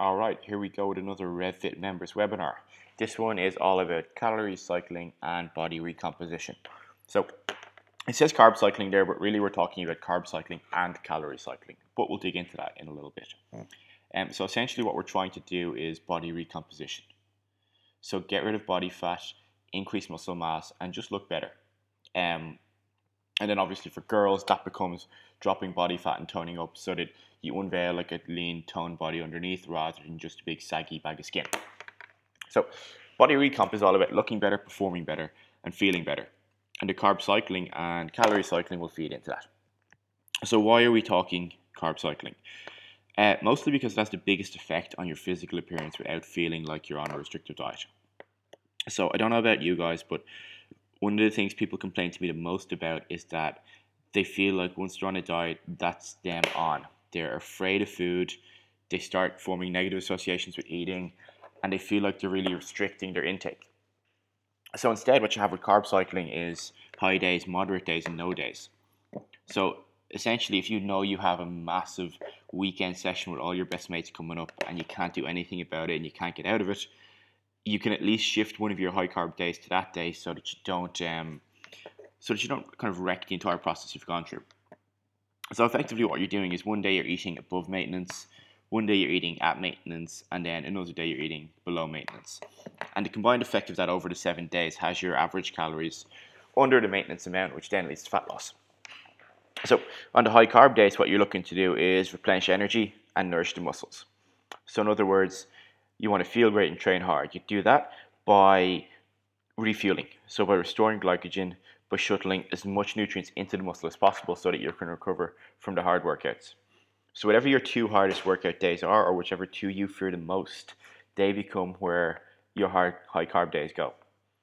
All right, here we go with another RevFit members webinar. This one is all about calorie cycling and body recomposition. So it says carb cycling there, but really we're talking about carb cycling and calorie cycling. But we'll dig into that in a little bit. So essentially what we're trying to do is body recomposition. So get rid of body fat, increase muscle mass, and just look better. And then obviously for girls, that becomes dropping body fat and toning up so that you unveil like a lean, toned body underneath rather than just a big saggy bag of skin. So body recomp is all about looking better, performing better, and feeling better. And the carb cycling and calorie cycling will feed into that. So why are we talking carb cycling? Mostly because that's the biggest effect on your physical appearance without feeling like you're on a restrictive diet. So I don't know about you guys, but one of the things people complain to me the most about is that they feel like once they're on a diet, that's them on. They're afraid of food, they start forming negative associations with eating, and they feel like they're really restricting their intake. So instead, what you have with carb cycling is high days, moderate days, and no days. So essentially, if you know you have a massive weekend session with all your best mates coming up and you can't do anything about it and you can't get out of it, you can at least shift one of your high carb days to that day so that you don't kind of wreck the entire process you've gone through. So effectively what you're doing is one day you're eating above maintenance, one day you're eating at maintenance, and then another day you're eating below maintenance. And the combined effect of that over the 7 days has your average calories under the maintenance amount, which then leads to fat loss. So on the high carb days, what you're looking to do is replenish energy and nourish the muscles. So in other words, you want to feel great and train hard. You do that by refueling. So by restoring glycogen, by shuttling as much nutrients into the muscle as possible so that you can recover from the hard workouts. So whatever your 2 hardest workout days are, or whichever 2 you fear the most, they become where your high carb days go.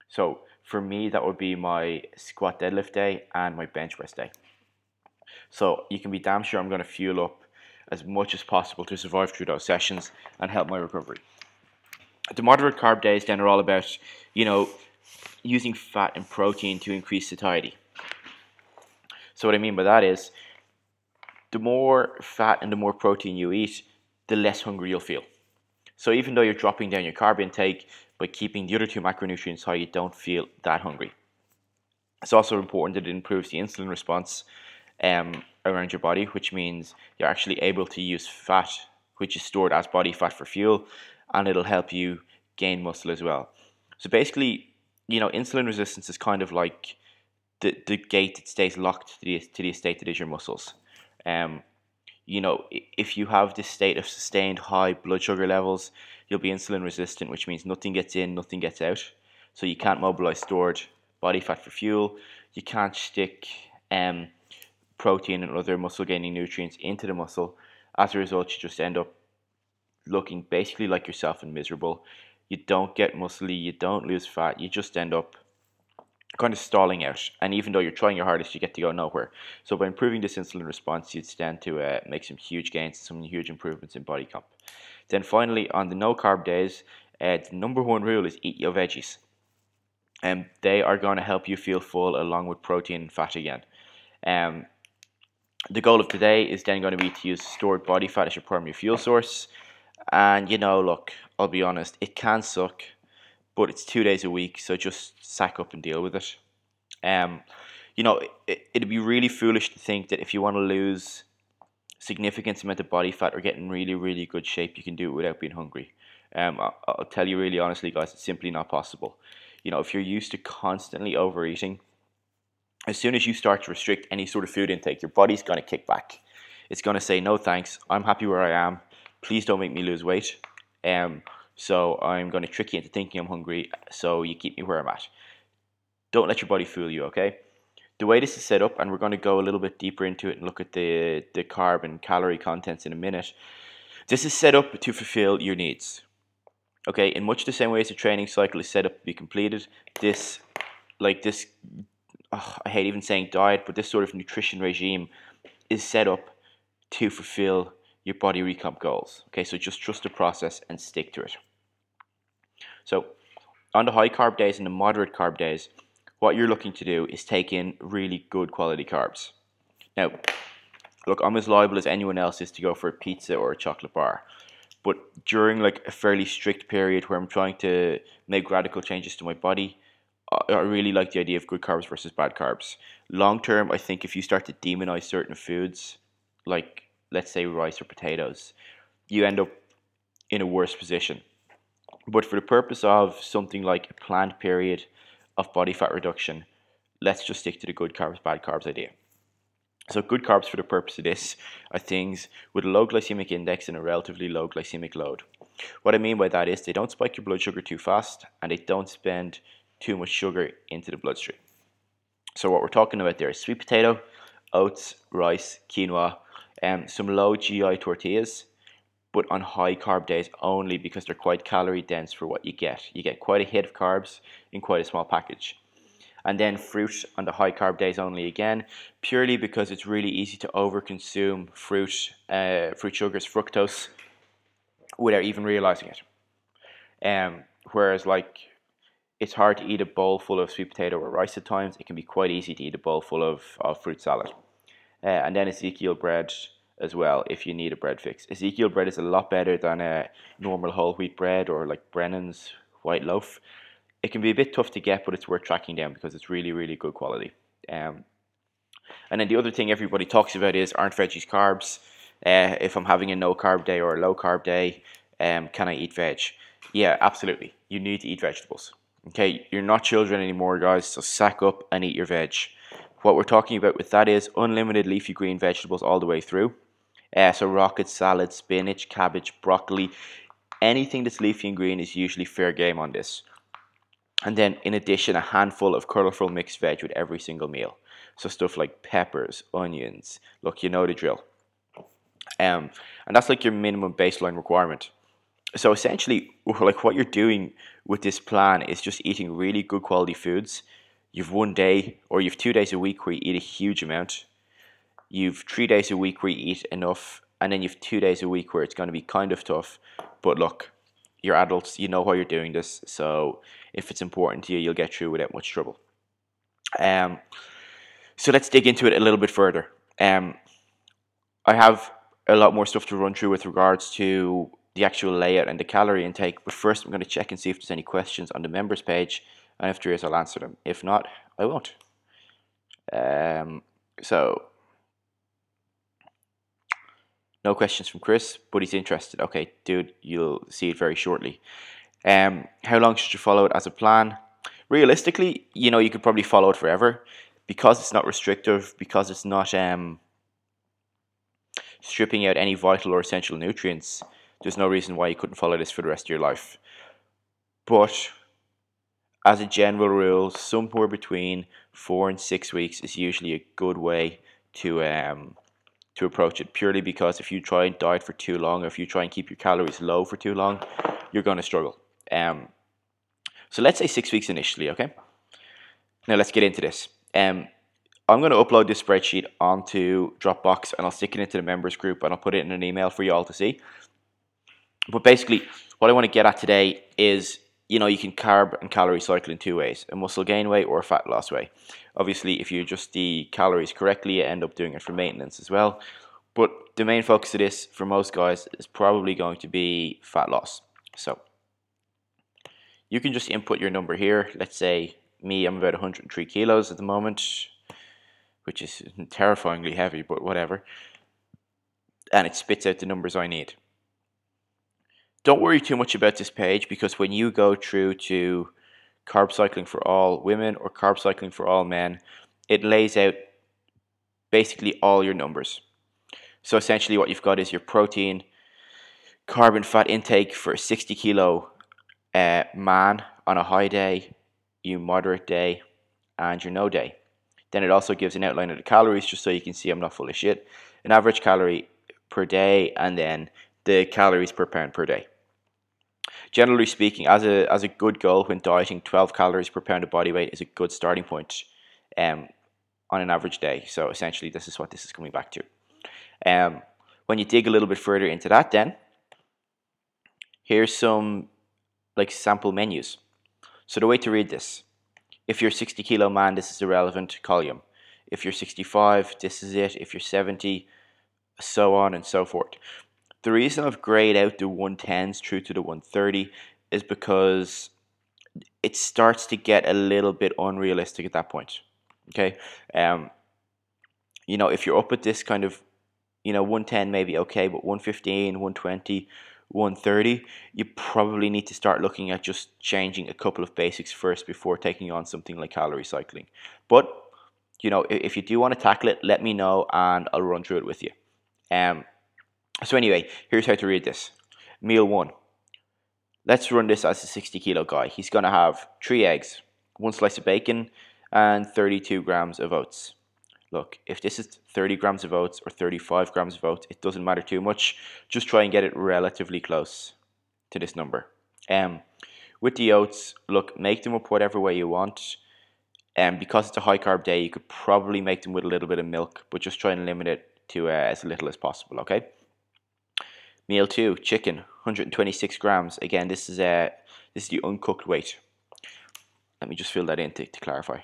So for me, that would be my squat deadlift day and my bench press day. So you can be damn sure I'm going to fuel up as much as possible to survive through those sessions and help my recovery. The moderate carb days then are all about, using fat and protein to increase satiety. So what I mean by that is, the more fat and the more protein you eat, the less hungry you'll feel. So even though you're dropping down your carb intake, by keeping the other 2 macronutrients high, you don't feel that hungry. It's also important that it improves the insulin response around your body, which means you're actually able to use fat, which is stored as body fat, for fuel, and it'll help you gain muscle as well. So basically, insulin resistance is kind of like the gate that stays locked to the estate that is your muscles. If you have this state of sustained high blood sugar levels, you'll be insulin resistant, which means nothing gets in, nothing gets out. So you can't mobilize stored body fat for fuel. You can't stick protein and other muscle gaining nutrients into the muscle. As a result, you just end up looking basically like yourself and miserable. You don't get muscly, you don't lose fat, you just end up kind of stalling out. And even though you're trying your hardest, you get to go nowhere. So by improving this insulin response, you'd stand to make some huge gains, some huge improvements in body comp. Then finally, on the no carb days, the number 1 rule is eat your veggies. And they are going to help you feel full along with protein and fat again. The goal of today is then going to be to use stored body fat as your primary fuel source. And look, I'll be honest, it can suck, but it's 2 days a week, so just sack up and deal with it. It'd be really foolish to think that if you want to lose significant amount of body fat or get in really, really good shape, you can do it without being hungry. I'll tell you really honestly, guys, it's simply not possible. If you're used to constantly overeating, as soon as you start to restrict any sort of food intake, your body's going to kick back. It's going to say, no thanks, I'm happy where I am. Please don't make me lose weight. So I'm going to trick you into thinking I'm hungry, so you keep me where I'm at. Don't let your body fool you, okay? The way this is set up, and we're going to go a little bit deeper into it and look at the carb and calorie contents in a minute. This is set up to fulfill your needs. Okay, in much the same way as a training cycle is set up to be completed, I hate even saying diet, but this sort of nutrition regime is set up to fulfill your body recomp goals. Okay, so just trust the process and stick to it. So on the high carb days and the moderate carb days, what you're looking to do is take in really good quality carbs. Now, look, I'm as liable as anyone else is to go for a pizza or a chocolate bar, But during like a fairly strict period where I'm trying to make radical changes to my body, I really like the idea of good carbs versus bad carbs. Long term, I think if you start to demonize certain foods, like let's say rice or potatoes, you end up in a worse position. But for the purpose of something like a planned period of body fat reduction, let's just stick to the good carbs, bad carbs idea. So good carbs for the purpose of this are things with a low glycemic index and a relatively low glycemic load. What I mean by that is they don't spike your blood sugar too fast and they don't spend too much sugar into the bloodstream. So what we're talking about there is sweet potato, oats, rice, quinoa, some low GI tortillas, but on high carb days only because they're quite calorie dense for what you get. You get quite a hit of carbs in quite a small package. And then fruit on the high carb days only again, purely because it's really easy to overconsume fruit sugars, fructose, without even realizing it. Whereas like it's hard to eat a bowl full of sweet potato or rice at times. It can be quite easy to eat a bowl full of fruit salad. And then Ezekiel bread as well if you need a bread fix. Ezekiel bread is a lot better than a normal whole wheat bread or like Brennan's white loaf. It can be a bit tough to get, but it's worth tracking down because it's really, really good quality. And then the other thing everybody talks about is, aren't veggies carbs? If I'm having a no carb day or a low carb day, can I eat veg? Yeah, absolutely. You need to eat vegetables. Okay, you're not children anymore, guys, so sack up and eat your veg. What we're talking about with that is unlimited leafy green vegetables all the way through. So rocket salad, spinach, cabbage, broccoli, anything that's leafy and green is usually fair game on this. And then in addition, a handful of colourful mixed veg with every single meal. So stuff like peppers, onions, look, you know the drill. And that's like your minimum baseline requirement. So essentially, like what you're doing with this plan is just eating really good quality foods. You've 1 day or you've 2 days a week where you eat a huge amount. You've 3 days a week where you eat enough. And then you've 2 days a week where it's going to be kind of tough. But look, you're adults, you know why you're doing this. So if it's important to you, you'll get through without much trouble. So let's dig into it a little bit further. I have a lot more stuff to run through with regards to the actual layout and the calorie intake. But first, I'm going to check and see if there's any questions on the members page. And if there is, I'll answer them. If not, I won't. So, no questions from Chris, but he's interested. Okay, dude, you'll see it very shortly. How long should you follow it as a plan? Realistically, you could probably follow it forever because it's not restrictive, because it's not stripping out any vital or essential nutrients. There's no reason why you couldn't follow this for the rest of your life. But as a general rule, somewhere between 4 and 6 weeks is usually a good way to approach it, purely because if you try and diet for too long, or if you try and keep your calories low for too long, you're going to struggle. So let's say 6 weeks initially, okay? Now let's get into this. I'm going to upload this spreadsheet onto Dropbox and I'll stick it into the members group and I'll put it in an email for you all to see. But basically, what I want to get at today is, you can carb and calorie cycle in 2 ways, a muscle gain way or a fat loss way. Obviously, if you adjust the calories correctly, you end up doing it for maintenance as well. But the main focus of this for most guys is probably going to be fat loss. So you can just input your number here. Let's say me, I'm about 103 kilos at the moment, which is terrifyingly heavy, but whatever. And it spits out the numbers I need. Don't worry too much about this page, because when you go through to carb cycling for all women or carb cycling for all men, it lays out basically all your numbers. So essentially what you've got is your protein, carb and fat intake for a 60 kilo man on a high day, your moderate day, and your no day. Then it also gives an outline of the calories, just so you can see I'm not full of shit. An average calorie per day, and then the calories per pound per day. Generally speaking, as a good goal when dieting, 12 calories per pound of body weight is a good starting point on an average day. So essentially, this is what this is coming back to. When you dig a little bit further into that, then here's some like sample menus. So the way to read this: if you're a 60 kilo man, this is a relevant column. If you're 65, this is it. If you're 70, so on and so forth. the reason I've grayed out the 110s through to the 130 is because it starts to get a little bit unrealistic at that point. Okay, if you're up at this kind of 110 maybe okay, but 115, 120, 130, you probably need to start looking at just changing a couple of basics first before taking on something like calorie cycling. But if you do want to tackle it, let me know and I'll run through it with you. So anyway, here's how to read this. Meal 1. Let's run this as a 60 kilo guy. He's going to have 3 eggs, 1 slice of bacon, and 32 grams of oats. Look, if this is 30 grams of oats or 35 grams of oats, it doesn't matter too much. Just try and get it relatively close to this number. With the oats, look, make them up whatever way you want. Because it's a high carb day, you could probably make them with a little bit of milk, but just try and limit it to as little as possible, okay? Meal 2, chicken, 126 grams. Again, this is the uncooked weight. Let me just fill that in to clarify.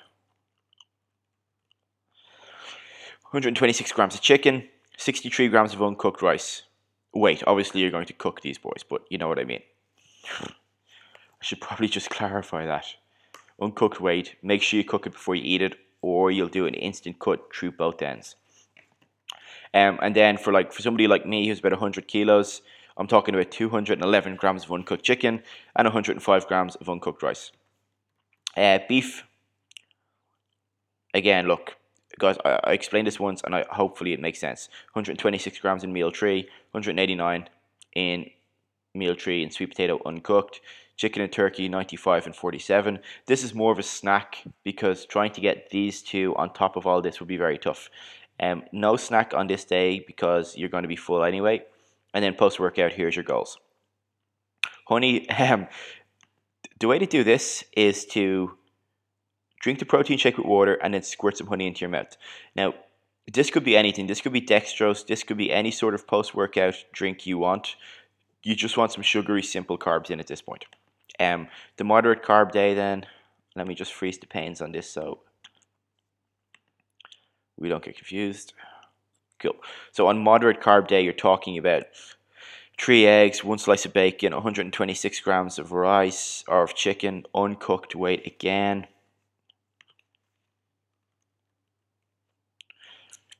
126 grams of chicken, 63 grams of uncooked rice. Wait, obviously you're going to cook these boys, but you know what I mean. I should probably just clarify that. Uncooked weight, make sure you cook it before you eat it, or you'll do an instant cut through both ends. And then for somebody like me who's about 100 kilos, I'm talking about 211 grams of uncooked chicken and 105 grams of uncooked rice. Beef, again, look, guys, I explained this once and hopefully it makes sense. 126 grams in meal 3, 189 in meal 3 in sweet potato uncooked. Chicken and turkey, 95 and 47. This is more of a snack because trying to get these two on top of all this would be very tough. No snack on this day because you're going to be full anyway. And then post-workout, here's your goals. Honey, the way to do this is to drink the protein shake with water and then squirt some honey into your mouth. Now, this could be anything. This could be dextrose. This could be any sort of post-workout drink you want. You just want some sugary, simple carbs in at this point. The moderate carb day then, let me just freeze the panes on this so we don't get confused. Cool. So on moderate carb day, you're talking about 3 eggs, 1 slice of bacon, 126 grams of rice or of chicken, uncooked weight again.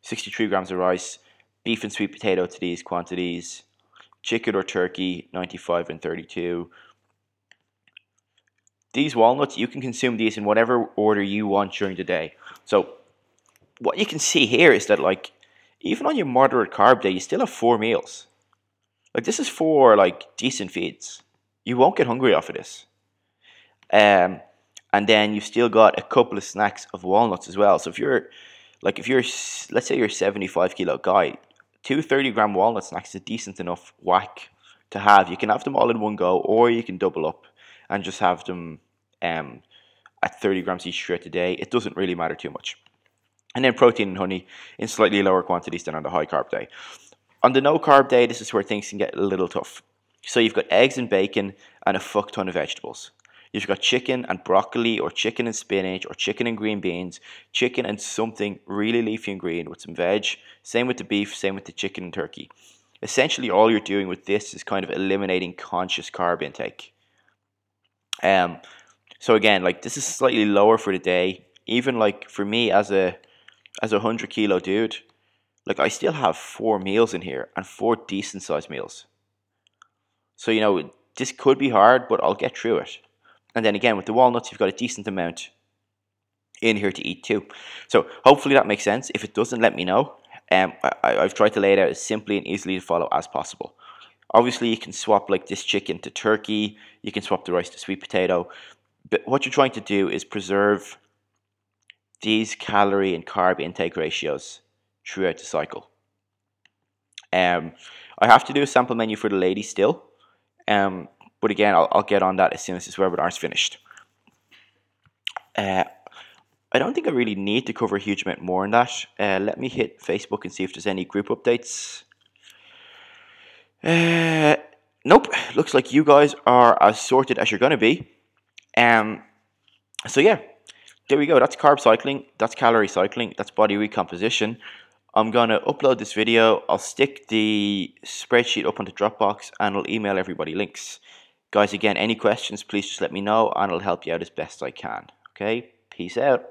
63 grams of rice, beef and sweet potato to these quantities, chicken or turkey, 95 and 32. These walnuts, you can consume these in whatever order you want during the day. So what you can see here is that even on your moderate carb day, you still have 4 meals. This is 4 decent feeds. You won't get hungry off of this. And then you've still got a couple of snacks of walnuts as well. So if you're let's say you're a 75 kilo guy, 2 30-gram walnut snacks is a decent enough whack to have. You can have them all in one go, or you can double up and just have them at 30 grams each throughout the day. It doesn't really matter too much. And then protein and honey in slightly lower quantities than on the high carb day. On the no carb day, this is where things can get a little tough. So you've got eggs and bacon and a fuck ton of vegetables. You've got chicken and broccoli or chicken and spinach or chicken and green beans, chicken and something really leafy and green with some veg. Same with the beef, same with the chicken and turkey. Essentially all you're doing with this is kind of eliminating conscious carb intake. So again, this is slightly lower for the day. Even for me as a 100 kilo dude, I still have 4 meals in here and 4 decent sized meals. So this could be hard, but I'll get through it. And then again, with the walnuts, you've got a decent amount in here to eat too. So hopefully that makes sense. If it doesn't, let me know. I've tried to lay it out as simply and easily to follow as possible. Obviously, you can swap this chicken to turkey. You can swap the rice to sweet potato. But what you're trying to do is preserve these calorie and carb intake ratios throughout the cycle. I have to do a sample menu for the ladies still. But again, I'll get on that as soon as this webinar's finished. I don't think I really need to cover a huge amount more on that. Let me hit Facebook and see if there's any group updates. Nope. Looks like you guys are as sorted as you're going to be. So yeah, there we go. That's carb cycling. That's calorie cycling. That's body recomposition. I'm going to upload this video. I'll stick the spreadsheet up onto Dropbox and I'll email everybody links. Guys, again, any questions, please just let me know and I'll help you out as best I can. Okay, peace out.